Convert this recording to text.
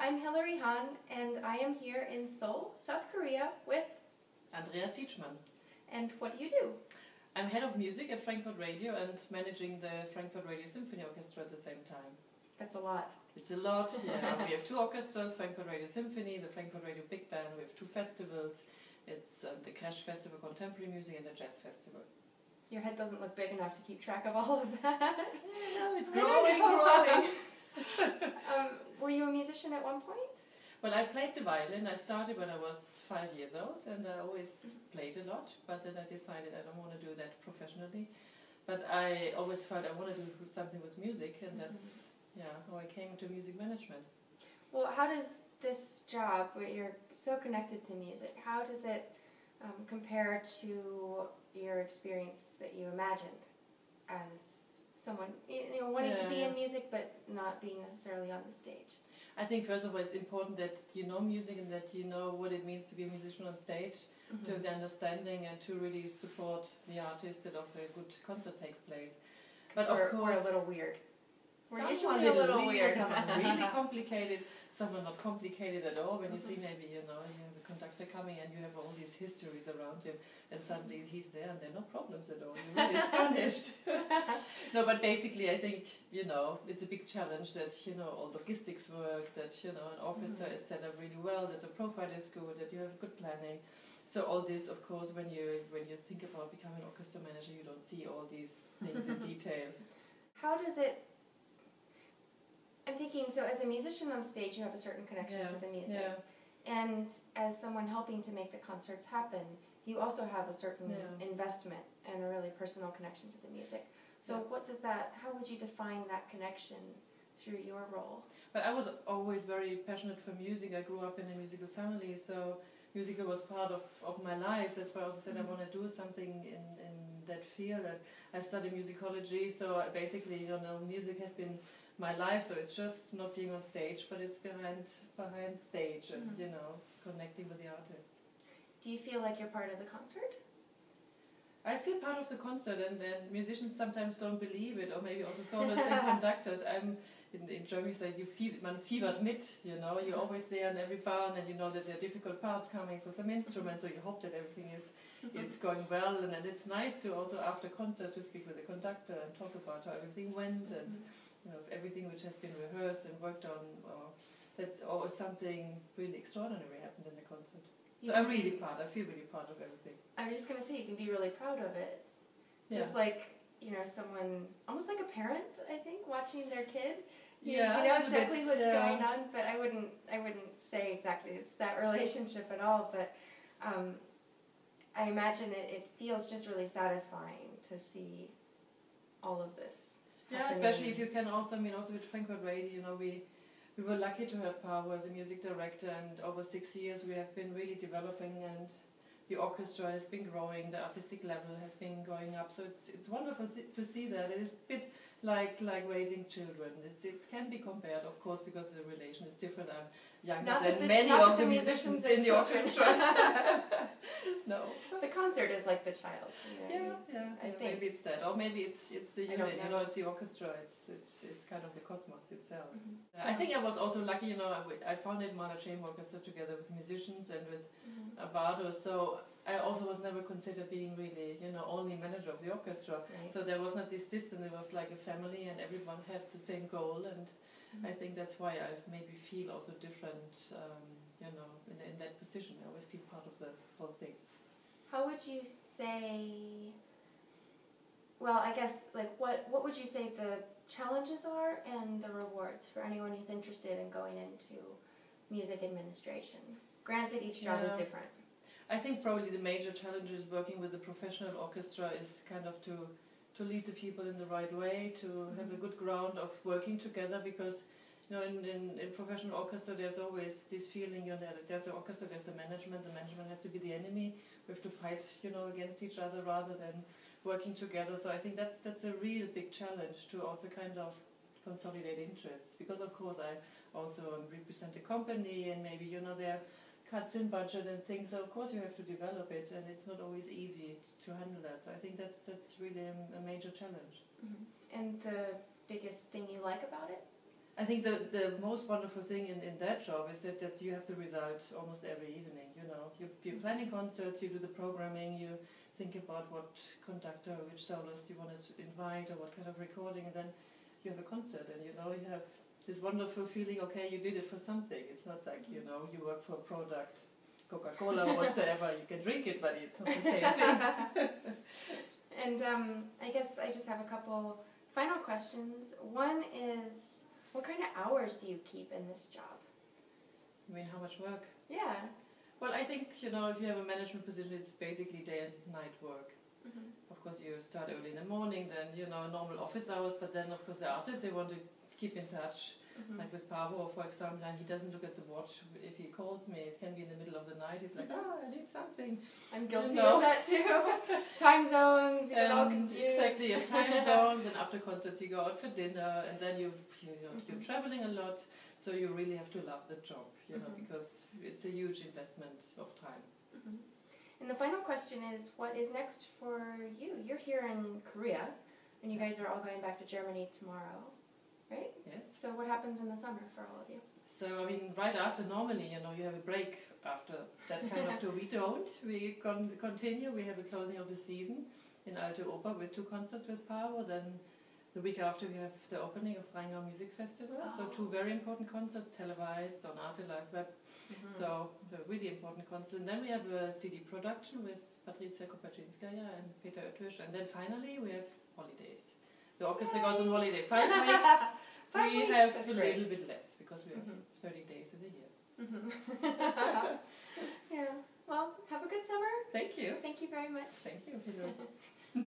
I'm Hilary Hahn, and I am here in Seoul, South Korea, with Andrea Zietschmann. And what do you do? I'm head of music at Frankfurt Radio and managing the Frankfurt Radio Symphony Orchestra at the same time. That's a lot. It's a lot, yeah. We have two orchestras, Frankfurt Radio Symphony, the Frankfurt Radio Big Band. We have two festivals. It's the Crash Festival Contemporary Music and the Jazz Festival. Your head doesn't look big enough to keep track of all of that. No, it's growing. Were you a musician at one point? Well, I played the violin. I started when I was 5 years old, and I always played a lot, but then I decided I don't want to do that professionally. But I always felt I wanted to do something with music, and that's how I came to music management. Well, how does this job, where you're so connected to music, how does it compare to your experience that you imagined as someone wanting to be in music but not being necessarily on the stage? I think first of all it's important that you know music and that you know what it means to be a musician on stage, to have the understanding and to really support the artist that also a good concert takes place. But of course we're a little weird. We're usually a little weird. Some are really complicated, some are not complicated at all. When you see maybe, you have a conductor coming and you have all these histories around him and suddenly he's there and there are no problems at all. You're really astonished. No, but basically I think, it's a big challenge that, all logistics work, that, an orchestra is set up really well, that the profile is good, that you have good planning. So all this, of course, when you think about becoming an orchestra manager, you don't see all these things in detail. How does it... I'm thinking, so as a musician on stage, you have a certain connection to the music. Yeah. And as someone helping to make the concerts happen, you also have a certain investment and a really personal connection to the music. So how would you define that connection through your role? But I was always very passionate for music. I grew up in a musical family, so musical was part of my life. That's why I also said I want to do something in that field. I studied musicology, so basically, music has been my life, so it's just not being on stage, but it's behind stage and, connecting with the artists. Do you feel like you're part of the concert? I feel part of the concert, and musicians sometimes don't believe it, or maybe also soloists and conductors. In Germany, say man fiebert mit, you're always there in every barn, and you know that there are difficult parts coming for some instruments, so you hope that everything is going well, and it's nice to also after concert to speak with the conductor and talk about how everything went, and everything which has been rehearsed and worked on, or something really extraordinary happened in the concert. So I feel really part of everything. I was just going to say, you can be really proud of it. Just like, someone, almost like a parent, I think, watching their kid. You know exactly what's going on, but I wouldn't say exactly it's that relationship at all, but I imagine it feels just really satisfying to see all of this. Yeah, especially if you can also, also with Frankfurt Radio, we were lucky to have Paavo as a music director, and over 6 years we have been really developing, and the orchestra has been growing, the artistic level has been going up, so it's wonderful to see that. It is a bit like raising children. It can be compared, of course, because the relation is different. I'm younger than many of the musicians in the orchestra. No. The concert is like the child. I think. Maybe it's that, or maybe it's the unit. It's the orchestra. It's kind of the cosmos itself. I think I was also lucky. I founded Mahler Chamber Orchestra together with musicians and with Abado. So I also was never considered being really, only manager of the orchestra. Right. So there was not this distance. It was like a family, and everyone had the same goal. And I think that's why I maybe feel also different. In that position, I always feel part of the whole thing. How would you say? Well, I guess what would you say the challenges are and the rewards for anyone who's interested in going into music administration? Granted, each job is different. I think probably the major challenge is working with the professional orchestra is kind of to lead the people in the right way, to have a good ground of working together, because in professional orchestra there's always this feeling that there's the orchestra, there's the management has to be the enemy. We have to fight against each other rather than working together. So I think that's a real big challenge, to also kind of consolidate interests, because of course I also represent the company, and maybe there are cuts in budget and things, so of course you have to develop it, and it's not always easy to handle that. So I think that's really a major challenge. And the biggest thing you like about it? I think the most wonderful thing in that job is that you have the result almost every evening. You're planning concerts, you do the programming, you think about what conductor, which soloist you wanted to invite, or what kind of recording, and then you have a concert, and you have this wonderful feeling. Okay, you did it for something. It's not like you work for a product, Coca-Cola or whatsoever. You can drink it, but it's not the same thing. And I guess I just have a couple final questions. One is, what kind of hours do you keep in this job? You mean how much work? Yeah. Well, I think, if you have a management position, it's basically day and night work. Mm-hmm. Of course, you start early in the morning, then, normal office hours, but then, of course, the artists, they want to keep in touch. Mm-hmm. Like with Pavo, for example, he doesn't look at the watch. If he calls me, it can be in the middle of the night. He's like, I need something. I'm guilty of that too. Time zones, you get all confused. Exactly, you have time zones, and after concerts you go out for dinner, and then you're traveling a lot, so you really have to love the job, because it's a huge investment of time. Mm-hmm. And the final question is, what is next for you? You're here in Korea, and you guys are all going back to Germany tomorrow. Right? Yes. So what happens in the summer for all of you? So, right after, normally, you have a break after that kind of tour. We don't. We continue. We have a closing of the season in Alte Oper with 2 concerts with Pavo. Then the week after we have the opening of Rheingau Music Festival. Oh. So 2 very important concerts televised on Arte Live Web. Mm-hmm. So a really important concert. And then we have a CD production with Patricia Kopaczynskaya and Peter Oetwisch. And then finally we have holidays. The orchestra goes on holiday 5 weeks. We have a little bit less because we have 30 days in a year. Mm-hmm. Yeah. Well, have a good summer. Thank you. Thank you very much. Thank you, Hilary.